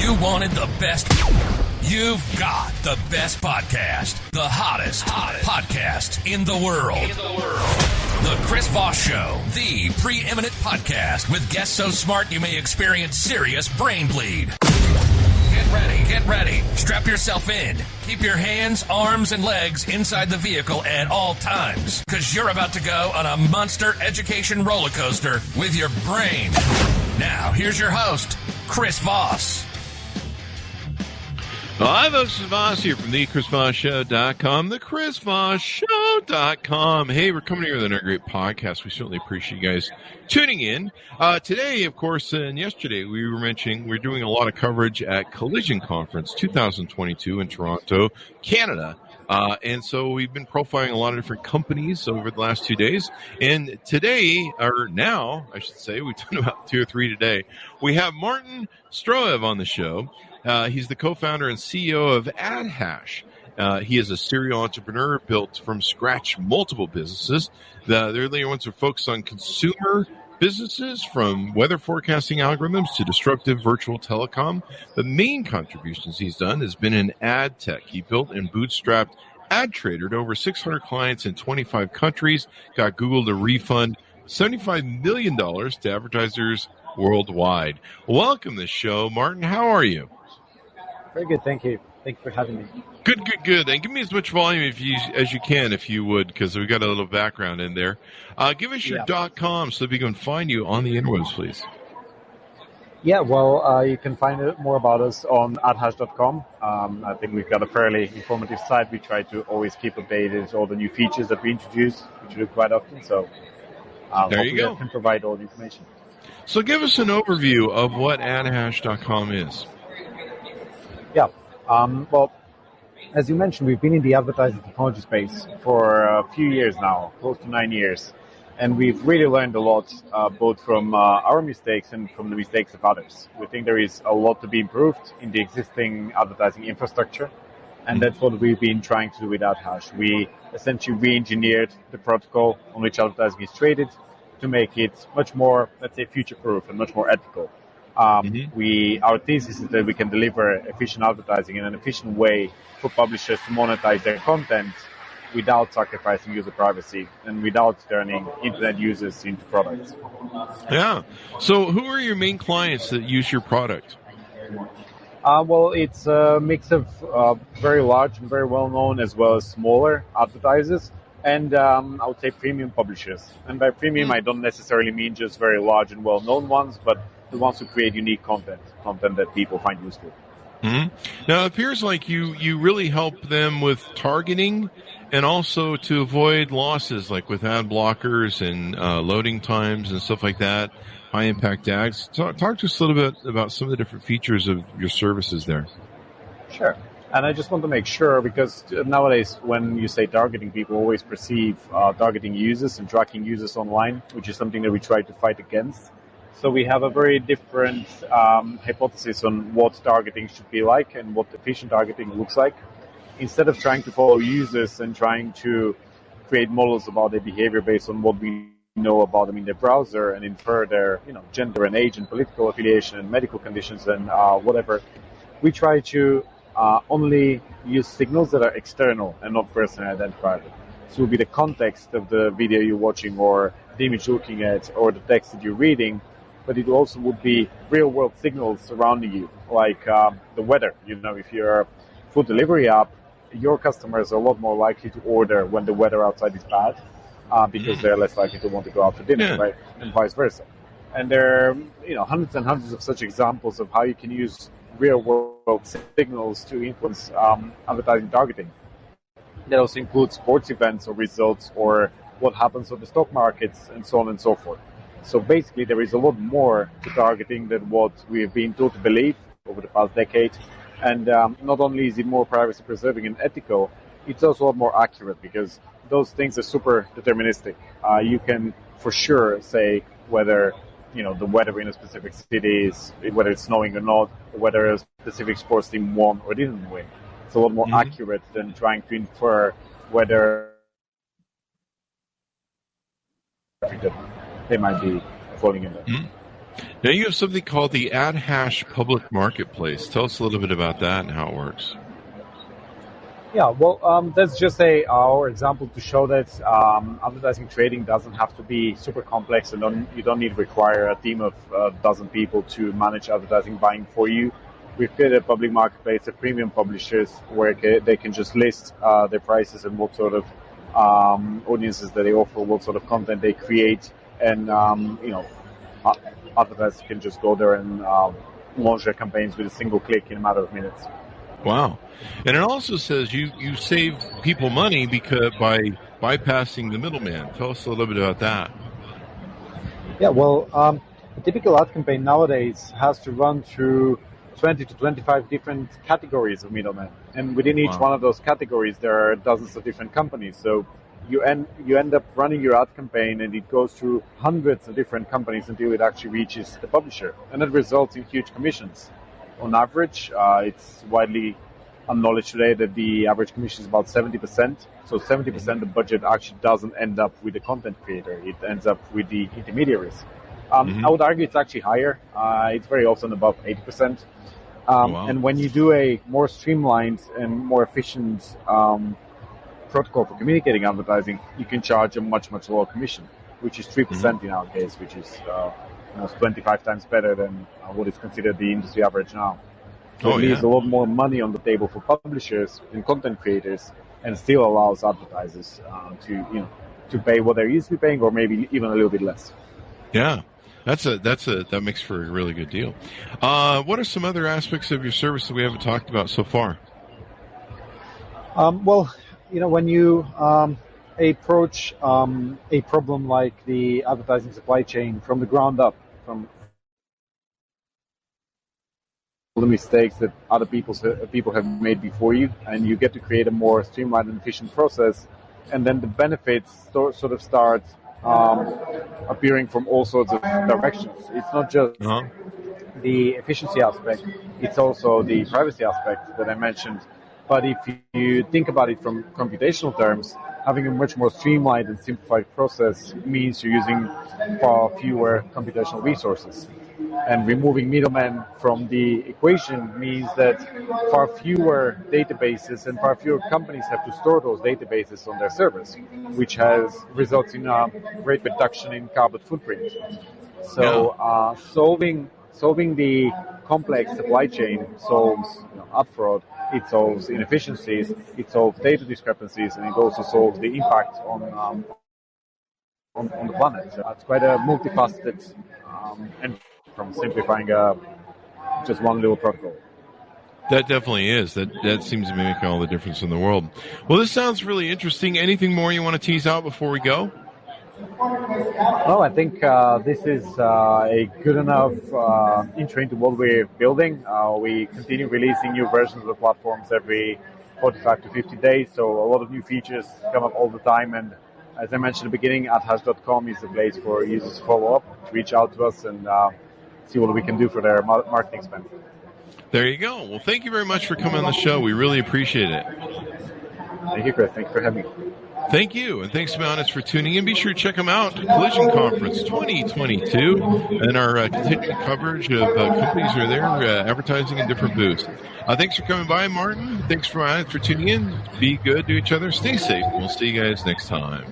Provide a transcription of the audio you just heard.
You wanted the best. You've got the best podcast. The hottest podcast in the world. The Chris Voss Show. The preeminent podcast with guests so smart you may experience serious brain bleed. Get ready. Strap yourself in. Keep your hands, arms, and legs inside the vehicle at all times, because you're about to go on a monster education roller coaster with your brain. Now, here's your host, Chris Voss. Hi, folks. This is Voss here from thechrisvossshow.com, thechrisvossshow.com. Hey, we're coming here with another great podcast. We certainly appreciate you guys tuning in. Today, of course, and yesterday, we were mentioning we're doing a lot of coverage at Collision Conference 2022 in Toronto, Canada. And so we've been profiling a lot of different companies over the last 2 days. And today, or now, I should say, we've done about 2 or 3 today. We have Martin Stroev on the show. He's the co-founder and CEO of AdHash. He is a serial entrepreneur, built from scratch multiple businesses. The earlier ones are focused on consumer businesses, from weather forecasting algorithms to disruptive virtual telecom. The main contributions he's done has been in ad tech. He built and bootstrapped AdTrader to over 600 clients in 25 countries, got Google to refund $75 million to advertisers worldwide. Welcome to the show, Martin. How are you? Very good, thank you. Thank you for having me. Good. And give me as much volume as you can, if you would, because we got a little background in there. Give us your .com so that we can find you on the interwebs, please. Yeah, well, you can find out more about us on AdHash.com. I think we've got a fairly informative site. We try to always keep updated all the new features that we introduce, which we do quite often. So there you go. I can provide all the information. So give us an overview of what AdHash.com is. Yeah. Well, as you mentioned, we've been in the advertising technology space for a few years now, close to 9 years. And we've really learned a lot, both from our mistakes and from the mistakes of others. We think there is a lot to be improved in the existing advertising infrastructure. And that's what we've been trying to do with AdHash. We essentially re-engineered the protocol on which advertising is traded to make it much more, let's say, future-proof and much more ethical. Our thesis is that we can deliver efficient advertising in an efficient way for publishers to monetize their content without sacrificing user privacy and without turning internet users into products. Yeah. So who are your main clients that use your product? Well, it's a mix of very large and very well-known, as well as smaller advertisers, and I would say premium publishers. And by premium, I don't necessarily mean just very large and well-known ones, but the ones who create unique content that people find useful. Mm-hmm. Now, it appears like you really help them with targeting and also to avoid losses, like with ad blockers and loading times and stuff like that, high-impact ads. Talk to us a little bit about some of the different features of your services there. Sure. And I just want to make sure, because nowadays when you say targeting, people always perceive targeting users and tracking users online, which is something that we try to fight against. So we have a very different hypothesis on what targeting should be like and what efficient targeting looks like. Instead of trying to follow users and trying to create models about their behavior based on what we know about them in their browser and infer their gender and age and political affiliation and medical conditions and whatever, we try to only use signals that are external and not personally identifiable. So it will be the context of the video you're watching or the image you're looking at or the text that you're reading, but it also would be real-world signals surrounding you, like the weather. If you're a food delivery app, your customers are a lot more likely to order when the weather outside is bad because they're less likely to want to go out for dinner, right? And vice versa. And there are hundreds and hundreds of such examples of how you can use real-world signals to influence advertising targeting. That also includes sports events or results or what happens on the stock markets and so on and so forth. So basically, there is a lot more to targeting than what we have been told to believe over the past decade. And not only is it more privacy preserving and ethical, it's also a lot more accurate because those things are super deterministic. You can for sure say whether the weather in a specific city is, whether it's snowing or not, or whether a specific sports team won or didn't win. It's a lot more accurate than trying to infer whether they might be falling in there. Now you have something called the AdHash public marketplace. Tell us a little bit about that and how it works. Yeah, well, that's just our example to show that advertising trading doesn't have to be super complex, and you don't need to require a team of a dozen people to manage advertising buying for you. We've created a public marketplace of premium publishers where they can just list their prices and what sort of audiences that they offer, what sort of content they create, and advertisers can just go there and launch their campaigns with a single click in a matter of minutes. Wow. And it also says you save people money because by bypassing the middleman. Tell us a little bit about that. Yeah, well, a typical ad campaign nowadays has to run through 20 to 25 different categories of middlemen. And within each one of those categories, there are dozens of different companies. So you end up running your ad campaign, and it goes through hundreds of different companies until it actually reaches the publisher. And it results in huge commissions. On average, it's widely acknowledged today that the average commission is about 70%. So 70% of the budget actually doesn't end up with the content creator. It ends up with the intermediaries. I would argue it's actually higher. It's very often above 80%. And when you do a more streamlined and more efficient protocol for communicating advertising, you can charge a much, much lower commission, which is 3% in our case, which is almost 25 times better than what is considered the industry average now. So it leaves a lot more money on the table for publishers and content creators, and still allows advertisers to pay what they're usually paying, or maybe even a little bit less. Yeah, that makes for a really good deal. What are some other aspects of your service that we haven't talked about so far? Well, when you approach a problem like the advertising supply chain from the ground up, from the mistakes that other people have made before you, and you get to create a more streamlined and efficient process, and then the benefits sort of start appearing from all sorts of directions. It's not just the efficiency aspect, it's also the privacy aspect that I mentioned. But if you think about it from computational terms, having a much more streamlined and simplified process means you're using far fewer computational resources. And removing middlemen from the equation means that far fewer databases and far fewer companies have to store those databases on their servers, which results in a great reduction in carbon footprint. So solving the complex supply chain solves ad fraud, it solves inefficiencies, it solves data discrepancies, and it also solves the impact on the planet. So it's quite a multifaceted and from simplifying just one little protocol. That definitely is. That seems to be making all the difference in the world. Well, this sounds really interesting. Anything more you want to tease out before we go? Well, I think this is a good enough intro into what we're building. We continue releasing new versions of the platforms every 45 to 50 days, so a lot of new features come up all the time. And as I mentioned at the beginning, AdHash.com is the place for users to follow up, to reach out to us, and see what we can do for their marketing spend. There you go. Well, thank you very much for coming on the show. We really appreciate it. Thank you, Chris. Thanks for having me. Thank you, and thanks to my audience for tuning in. Be sure to check them out, Collision Conference 2022, and our continuing coverage of companies who are there advertising in different booths. Thanks for coming by, Martin. Thanks for my audience for tuning in. Be good to each other. Stay safe. We'll see you guys next time.